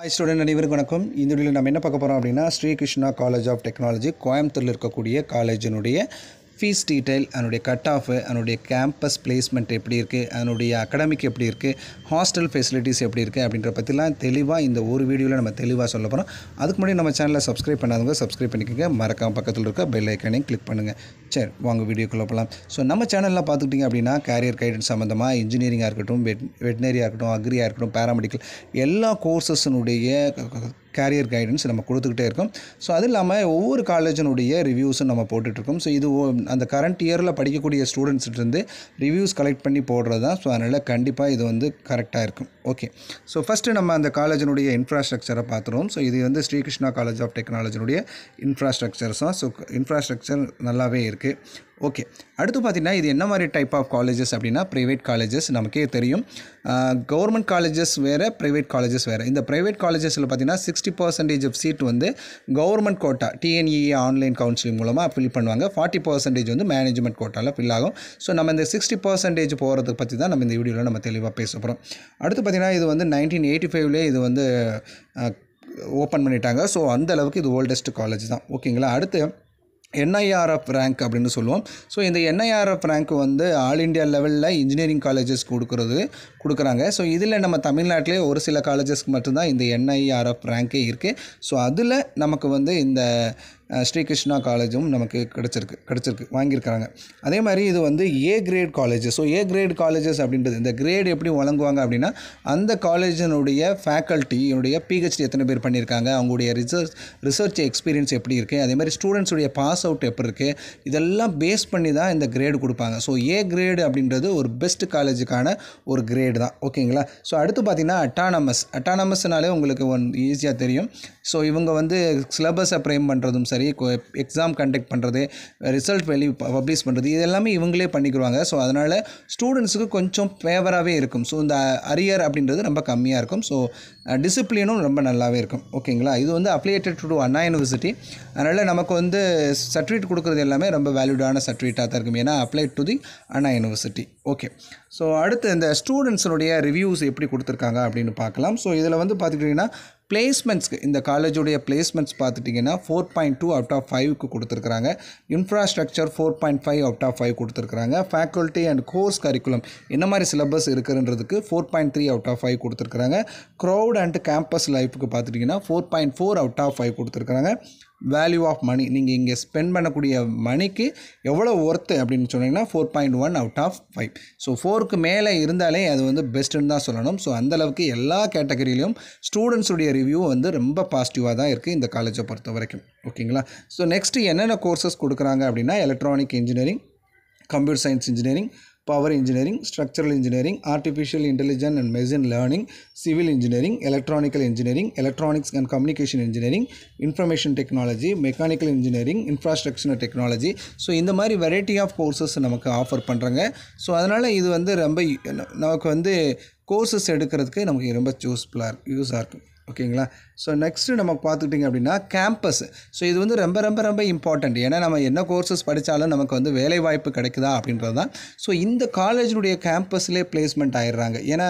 Hi student அனைவருக்கும் வணக்கம். இந்த வீடியோல நம்ம என்ன பார்க்க போறோம் அப்படினா Sri Krishna college of technology கோயம்புத்தூர்ல இருக்கக்கூடிய காலேஜினுடைய ஃபீஸ் டீடைல், அதனுடைய கட் ஆஃப், அதனுடைய கேம்பஸ் பிளேஸ்மெண்ட் எப்படி இருக்குது, அதனுடைய அகாடமிக் எப்படி இருக்குது, ஹாஸ்டல் ஃபெசிலிட்டிஸ் எப்படி இருக்குது அப்படின்ற பற்றிலாம் தெளிவாக இந்த ஒரு வீடியோவில் நம்ம தெளிவாக சொல்ல போகிறோம். அதுக்கு முன்னாடி நம்ம சேனலை சப்ஸ்கிரைப் பண்ணாதவங்க சப்ஸ்கிரைப் பண்ணிக்கோங்க, மறக்காம பக்கத்தில் இருக்க பெல் ஐக்கானையும் கிளிக் பண்ணுங்கள். சரி, வாங்க வீடியோக்குள்ளே போகலாம். ஸோ நம்ம சேனலில் பார்த்துக்கிட்டிங்க அப்படின்னா கேரியர் கைடன்ஸ் சம்மந்தமாக இன்ஜினியரிங்காக இருக்கட்டும், வெட்னரியாக இருக்கட்டும், அக்ரியாக இருக்கட்டும், பேராமெடிக்கல் எல்லா கோர்சஸினுடைய கேரியர் கைடன்ஸ் நம்ம கொடுத்துக்கிட்டே இருக்கோம். ஸோ அது இல்லாமல் ஒவ்வொரு காலேஜினுடைய ரிவ்யூஸும் நம்ம போட்டுட்ருக்கோம். ஸோ இது அந்த கரண்ட் இயரில் படிக்கக்கூடிய ஸ்டூடெண்ட்ஸ்கிட்டருந்து ரிவ்யூஸ் கலெக்ட் பண்ணி போடுறது தான். ஸோ அதனால் கண்டிப்பாக இது வந்து கரெக்டாக இருக்கும். ஓகே, ஸோ ஃபஸ்ட்டு நம்ம அந்த காலேஜினுடைய இன்ஃப்ராஸ்ட்ரக்சரை பார்த்துருவோம். ஸோ இது வந்து ஸ்ரீ கிருஷ்ணா காலேஜ் ஆஃப் டெக்னாலஜினுடைய இன்ஃப்ராஸ்ட்ரக்சர்ஸ் தான். ஸோ இன்ஃப்ராஸ்ட்ரக்சர் நல்லாவே இருக்குது. ஓகே, அடுத்து பார்த்திங்கன்னா இது என்ன மாதிரி டைப் ஆஃப் காலேஜஸ் அப்படின்னா ப்ரைவேட் காலேஜஸ். நமக்கே தெரியும், கவர்மெண்ட் காலேஜஸ் வேறு, ப்ரைவேட் காலேஜஸ் வேறு. இந்த ப்ரைவேட் காலேஜஸில் பார்த்திங்கன்னா 60% ஆஃப் சீட் வந்து government quota TNEA online counselling மூலமாக ஃபில் பண்ணுவாங்க. 40% வந்து மேனேஜ்மெண்ட் கோட்டாவில் ஃபில் ஆகும். ஸோ நம்ம இந்த 60% போகிறதுக்கு பற்றி தான் நம்ம இந்த வீடியோவில் நம்ம தெளிவாக பேச போகிறோம். அடுத்து பார்த்திங்கன்னா இது வந்து 1985 இது வந்து ஓப்பன் பண்ணிட்டாங்க. ஸோ அந்த அளவுக்கு இது ஓல்டஸ்ட் காலேஜ் தான். ஓகேங்களா. அடுத்து NIRF ரேங்க் அப்படின்னு சொல்லுவோம். ஸோ இந்த NIRF ரேங்க் வந்து ஆல் இண்டியா லெவலில் இன்ஜினியரிங் காலேஜஸ் கொடுக்குறாங்க. ஸோ இதில் நம்ம தமிழ்நாட்டிலே ஒரு சில காலேஜஸ்க்கு மட்டும்தான் இந்த NIRF ரேங்க்கே இருக்குது. ஸோ அதில் நமக்கு வந்து இந்த ஸ்ரீ கிருஷ்ணா காலேஜும் நமக்கு கிடச்சிருக்கு வாங்கியிருக்காங்க. அதே மாதிரி இது வந்து ஏ கிரேட் காலேஜஸ். ஸோ ஏ கிரேட் காலேஜஸ் அப்படின்றது இந்த கிரேட் எப்படி வழங்குவாங்க அப்படின்னா அந்த காலேஜினுடைய ஃபேக்கல்ட்டியுடைய PhD எத்தனை பேர் பண்ணியிருக்காங்க, அவங்களுடைய ரிசர்ச் எக்ஸ்பீரியன்ஸ் எப்படி இருக்குது, அதே மாதிரி ஸ்டூடெண்ட்ஸுடைய பாஸ் அவுட் எப்படி இருக்குது, இதெல்லாம் பேஸ் பண்ணி தான் இந்த கிரேடு கொடுப்பாங்க. ஸோ ஏ கிரேடு அப்படின்றது ஒரு பெஸ்ட் காலேஜுக்கான ஒரு கிரேடு தான். ஓகேங்களா. ஸோ அடுத்து பார்த்திங்கன்னா அட்டானமஸ்னாலே உங்களுக்கு ஈஸியாக தெரியும். ஸோ இவங்க வந்து சிலபஸை ஃப்ரேம் பண்ணுறதும் சரி, எக்ஸாம் கண்டக்ட் பண்ணுறது, ரிசல்ட் பப்ளிஷ் பண்ணுறது, இது எல்லாமே இவங்களே பண்ணிக்குவாங்க. ஸோ அதனால் ஸ்டூடெண்ட்ஸுக்கு கொஞ்சம் ஃபேவராகவே இருக்கும். ஸோ இந்த அரியர் அப்படின்றது ரொம்ப கம்மியாக இருக்கும். ஸோ டிசிப்ளினும் ரொம்ப நல்லாவே இருக்கும். ஓகேங்களா. இது வந்து அப்ளிகேட்டட் டு அண்ணா யூனிவர்சிட்டி. அதனால் நமக்கு வந்து சர்டிஃபிகேட் கொடுக்குறது எல்லாமே ரொம்ப வேல்யூடான சர்டிஃபிகேட்டாக தான் இருக்கும். ஏன்னா applied to the Anna university. Okay, so அடுத்து இந்த ஸ்டூடெண்ட்ஸுடைய ரிவ்யூஸ் எப்படி கொடுத்துருக்காங்க அப்படின்னு பார்க்கலாம். ஸோ இதில் வந்து பார்த்துக்கிட்டிங்கன்னா பிளேஸ்மெண்ட்ஸ்க்கு இந்த காலேஜுடைய பிளேஸ்மெண்ட்ஸ் பார்த்துட்டிங்கன்னா 4.2 அவுட் ஆஃப் 5க்கு கொடுத்துருக்குறாங்க. இன்ஃப்ராஸ்ட்ரக்சர் 4.5 அவுட் ஆஃப் 5 கொடுத்துருக்குறாங்க. ஃபேக்கல்ட்டி அண்ட் கோர்ஸ் கரிக்குலம் என்ன மாதிரி சிலபஸ் இருக்குன்றதுக்கு 4.3 அவுட் ஆஃப் 5 கொடுத்துருக்குறாங்க. க்ரௌட் அண்ட் கேம்பஸ் லைஃபுக்கு பார்த்துட்டிங்கன்னா 4.4 அவுட் ஆஃப் 5 கொடுத்துருக்குறாங்க. வேல்யூ ஆஃப் மணி, நீங்கள் இங்கே ஸ்பெண்ட் பண்ணக்கூடிய மணிக்கு எவ்வளோ ஒர்த்து அப்படின்னு சொன்னீங்கன்னா 4.1 அவுட் ஆஃப் 5. ஸோ 4க்கு மேலே இருந்தாலே அது வந்து பெஸ்ட்டுன்னு தான் சொல்லணும். ஸோ அந்தளவுக்கு எல்லா கேட்டகரியிலையும் ஸ்டூடெண்ட்ஸுடைய ரிவ்யூ வந்து ரொம்ப பாசிட்டிவாக தான் இருக்குது இந்த காலேஜை பொறுத்த வரைக்கும். ஓகேங்களா. ஸோ நெக்ஸ்ட்டு என்னென்ன கோர்சஸ் கொடுக்குறாங்க அப்படின்னா electronic engineering, computer science engineering, power engineering, structural engineering, artificial intelligence and machine learning, civil engineering, electronical engineering, electronics and communication engineering, information technology, mechanical engineering, infrastructure technology. So இந்த மாதிரி variety of courses நமக்கு offer பண்ணுறாங்க. So அதனால் இது வந்து ரொம்ப நமக்கு வந்து கோர்சஸ் எடுக்கிறதுக்கு நமக்கு ரொம்ப யூஸாக இருக்கும். ஓகேங்களா. ஸோ நெக்ஸ்ட்டு நம்ம பார்த்துக்கிட்டிங்க அப்படின்னா கேம்பஸ். ஸோ இது வந்து ரொம்ப ரொம்ப ரொம்ப இம்பார்ட்டண்ட். ஏன்னா நம்ம என்ன கோர்சஸ் படித்தாலும் நமக்கு வந்து வேலைவாய்ப்பு கிடைக்குதா அப்படின்றது தான். ஸோ இந்த காலேஜினுடைய கேம்பஸ்லேயே பிளேஸ்மெண்ட் ஆகிடுறாங்க. ஏன்னா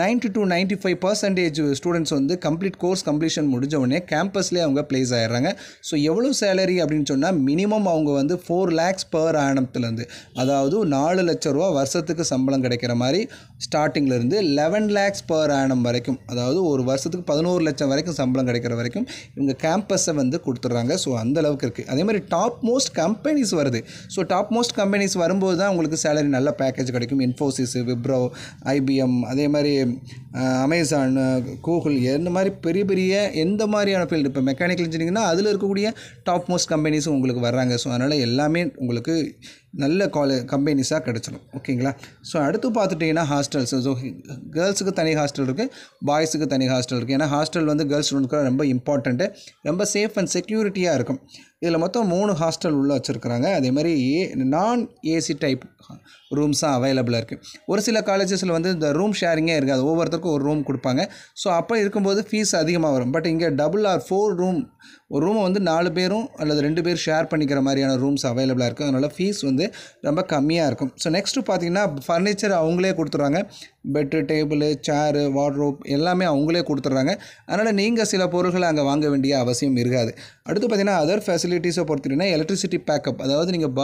90 to 95% ஸ்டூடெண்ட்ஸ் வந்து கோர்ஸ் கம்ப்ளீஷன் முடிஞ்ச உடனே கேம்பஸ்லேயே அவங்க பிளேஸ் ஆகிடுறாங்க. ஸோ எவ்வளோ சேலரி அப்படின்னு சொன்னால் மினிமம் அவங்க வந்து 4 lakhs per annumலேருந்து, அதாவது 4 லட்ச ரூபா வருஷத்துக்கு சம்பளம் கிடைக்கிற மாதிரி ஸ்டார்டிங்லேருந்து 11 lakhs per annum வரைக்கும், அதாவது ஒரு வருஷத்துக்கு 11 லட்சம் வரைக்கும் சம்பளம் கிடைக்கிற வரைக்கும் இவங்க கேம்பஸை வந்து கொடுத்துட்றாங்க. ஸோ அந்த அளவுக்கு இருக்குது. அதே மாதிரி டாப் மோஸ்ட் கம்பெனிஸ் வருது. ஸோ டாப் மோஸ்ட் கம்பெனிஸ் வரும்போது தான் உங்களுக்கு சேலரி நல்ல பேக்கேஜ் கிடைக்கும். இன்ஃபோசிஸ், விப்ரோ, IBM, அதே மாதிரி அமேசான், கூகுள், இந்த மாதிரி பெரிய எந்த மாதிரியான ஃபீல்டு, இப்போ மெக்கானிக்கல் இன்ஜினியரிங்னா அதில் இருக்கக்கூடிய டாப் மோஸ்ட் கம்பெனிஸும் உங்களுக்கு வர்றாங்க. ஸோ அதனால் எல்லாமே உங்களுக்கு நல்ல கம்பெனிஸாக கிடச்சிடும். ஓகேங்களா. ஸோ அடுத்து பார்த்துட்டிங்கன்னா ஹாஸ்டல்ஸ். ஸோ கேர்ள்ஸுக்கு தனி ஹாஸ்டல் இருக்குது, பாய்ஸுக்கு தனி ஹாஸ்டல் இருக்குது. ஏன்னா ஹாஸ்டல் வந்து கேர்ள்ஸ் ஸ்டூடெண்ட்ஸ்க்கு ரொம்ப இம்பார்ட்டண்ட்டு, ரொம்ப சேஃப் அண்ட் செக்யூரிட்டியாக இருக்கும். இதில் மொத்தம் 3 ஹாஸ்டல் உள்ளே வச்சுருக்குறாங்க. அதே மாதிரி நான் ஏசி டைப் ரூம்ஸாக அவைலபிளாக இருக்குது. ஒரு சில காலேஜஸில் வந்து இந்த ரூம் ஷேரிங்கே இருக்காது, ஒவ்வொருத்தருக்கும் ஒரு ரூம் கொடுப்பாங்க. ஸோ அப்போ இருக்கும்போது ஃபீஸ் அதிகமாக வரும். பட் இங்கே 4 ரூம், ஒரு ரூமை வந்து 4 பேரும் அல்லது 2 பேர் ஷேர் பண்ணிக்கிற மாதிரியான ரூம்ஸ் அவைலபிளாக இருக்குது. அதனால் ஃபீஸ் வந்து ரொம்ப கம்மியாக இருக்கும். ஸோ நெக்ஸ்ட்டு பார்த்திங்கன்னா ஃபர்னிச்சர் அவங்களே கொடுத்துருவாங்க. பெட்டு, டேபிள், சேரு, வார்ட்ரோப் எல்லாமே அவங்களே கொடுத்துட்றாங்க. அதனால் நீங்கள் சில பொருட்களை அங்கே வாங்க வேண்டிய அவசியம் இருக்காது. அடுத்து பார்த்திங்கன்னா அதர் ஃபெசிலிட்டிஸை பொறுத்துட்டிங்கன்னா எலக்ட்ரிசிட்டி பேக்கப், அதாவது நீங்கள்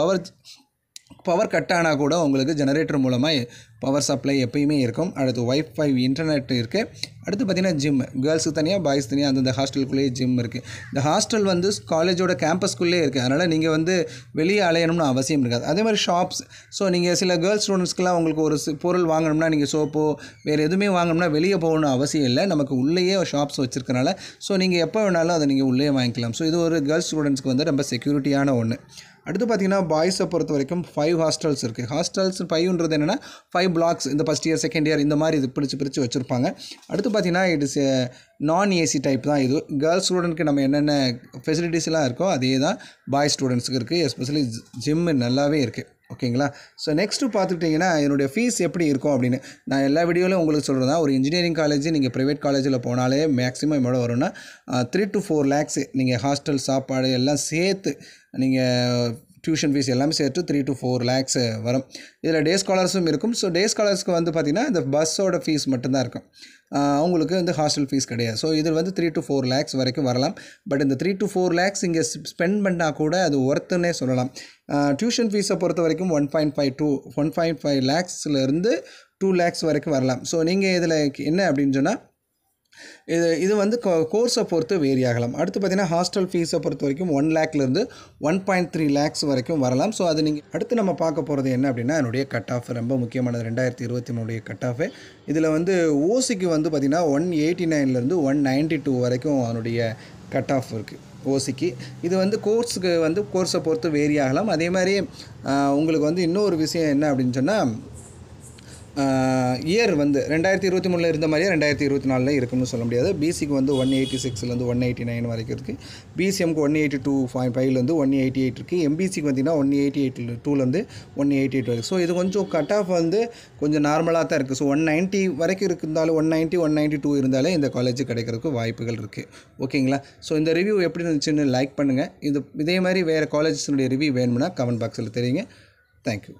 பவர் கட் ஆனால் கூட உங்களுக்கு ஜெனரேட்டர் மூலமாக பவர் சப்ளை எப்பயுமே இருக்கும். அடுத்து வைஃபை இன்டர்நெட் இருக்குது. அடுத்து பார்த்திங்கன்னா ஜிம், கேர்ள்ஸுக்கு தனியாக பாய்ஸ் தனியாக அந்தந்த ஹாஸ்டலுக்குள்ளேயே ஜிம் இருக்குது. இந்த ஹாஸ்டல் வந்து காலேஜோட கேம்பஸ்க்குள்ளே இருக்குது. அதனால் நீங்கள் வந்து வெளியே அலையணும்னு அவசியம் இருக்காது. அதே மாதிரி ஷாப்ஸ், ஸோ நீங்கள் சில கேர்ள்ஸ் ஸ்டூடெண்ட்ஸ்க்குலாம் உங்களுக்கு ஒரு பொருள் வாங்கணும்னா நீங்கள் சோப்போ வேறு எதுவுமே வாங்கணும்னா வெளியே போகணும்னு அவசியம் இல்லை. நமக்கு உள்ளேயே ஷாப்ஸ் வச்சுருக்கனால ஸோ நீங்கள் எப்போ வேணாலும் அதை நீங்கள் உள்ளே வாங்கிக்கலாம். ஸோ இது ஒரு கேர்ள்ஸ் ஸ்டூடெண்ட்ஸ்க்கு வந்து ரொம்ப செக்யூரிட்டியான ஒன்று. அடுத்து பார்த்திங்கன்னா பாய்ஸை பொறுத்த வரைக்கும் 5 ஹாஸ்டல்ஸ் இருக்குது. ஹாஸ்டல்ஸ் 5ன்றது என்னென்னா 5 பிளாக்ஸ், இந்த ஃபஸ்ட் இயர் செகண்ட் இயர் இந்த மாதிரி இது பிரித்து வச்சுருப்பாங்க. அடுத்து பார்த்திங்கன்னா இட் இஸ் நான் ஏசி டைப் தான் இது. கேர்ள்ஸ் ஸ்டூடெண்ட்க்கு நம்ம என்னென்ன ஃபெசிலிட்டிஸ்லாம் இருக்கோ அதே தான் பாய்ஸ் ஸ்டூடெண்ட்ஸுக்கு இருக்குது. எஸ்பெஷலி ஜிம்மு நல்லாவே இருக்குது. ஓகேங்களா? ஸோ நெக்ஸ்ட்டு பார்த்துக்கிட்டிங்கன்னா என்னுடைய ஃபீஸ் எப்படி இருக்கும் அப்படின்னு நான் எல்லா வீடியோவிலும் உங்களுக்கு சொல்கிறது தான். ஒரு இன்ஜினியரிங் காலேஜ் நீங்கள் ப்ரைவேட் காலேஜில் போனாலே மேக்ஸிமம் எவ்வளோ வரும்னா 3 to 4 lakhs நீங்கள் ஹாஸ்டல் சாப்பாடு எல்லாம் சேர்த்து நீங்கள் டியூஷன் ஃபீஸ் எல்லாமே சேர்த்து 3 to 4 lakhs வரும். இதில் டே ஸ்காலர்ஸும் இருக்கும். ஸோ டே ஸ்காலர்ஸ்க்கு வந்து பார்த்திங்கன்னா இந்த பஸ்ஸோட ஃபீஸ் மட்டும்தான் இருக்கும். அவங்களுக்கு வந்து ஹாஸ்டல் ஃபீஸ் கிடையாது. ஸோ இதில் வந்து 3 to 4 lakhs வரைக்கும் வரலாம். பட் இந்த 3 to 4 lakhs இங்கே ஸ்பெண்ட் பண்ணால் கூட அது ஒர்த்துன்னே சொல்லலாம். டியூஷன் ஃபீஸை பொறுத்த வரைக்கும் 1.5 lakhsலேருந்து 2 lakhs வரைக்கும் வரலாம். ஸோ நீங்கள் இதில் என்ன அப்படின்னு சொன்னால் இது வந்து கோர்ஸை பொறுத்து வேரி ஆகலாம். அடுத்து பார்த்திங்கன்னா ஹாஸ்டல் ஃபீஸை பொறுத்த வரைக்கும் 1 lakhலேருந்து 1.3 lakhs வரைக்கும் வரலாம். ஸோ அது நீங்கள் அடுத்து நம்ம பார்க்க போகிறது என்ன அப்படின்னா என்னுடைய கட் ஆஃப் ரொம்ப முக்கியமானது 2023 கட் ஆஃபு. இதில் வந்து ஓசிக்கு வந்து பார்த்திங்கன்னா 189லேருந்து 192 வரைக்கும் அதனுடைய கட் ஆஃப் இருக்குது ஓசிக்கு. இது வந்து கோர்ஸை பொறுத்து வேரி ஆகலாம். அதே மாதிரி உங்களுக்கு வந்து இன்னொரு விஷயம் என்ன அப்படின்னு சொன்னால் இயர் வந்து 2023 இருந்த மாதிரியே 2024 இருக்கும்னு சொல்ல முடியாது. பிசிக்கு வந்து 186லேருந்து 189 வரைக்கும் இருக்குது. பிசிஎம்க்கு 182.5லேருந்து 188 இருக்குது. எம்பிசிக்கு பார்த்திங்கன்னா 188.2லேருந்து 188 வரைக்கும். ஸோ இது கொஞ்சம் கட் ஆஃப் வந்து கொஞ்சம் நார்மலாக தான் இருக்குது. ஸோ 190 வரைக்கும் இருந்தாலும் 190, 192 இருந்தாலே இந்த காலேஜ் கிடைக்கிறதுக்கு வாய்ப்புகள் இருக்குது. ஓகேங்களா? ஸோ இந்த ரிவ்யூ எப்படி இருந்துச்சுன்னு லைக் பண்ணுங்கள். இதே மாதிரி வேறு காலேஜஸினுடைய ரிவ்யூ வேணும்னா கமெண்ட் பாக்ஸில் தெரியுங்க. தேங்க்யூ.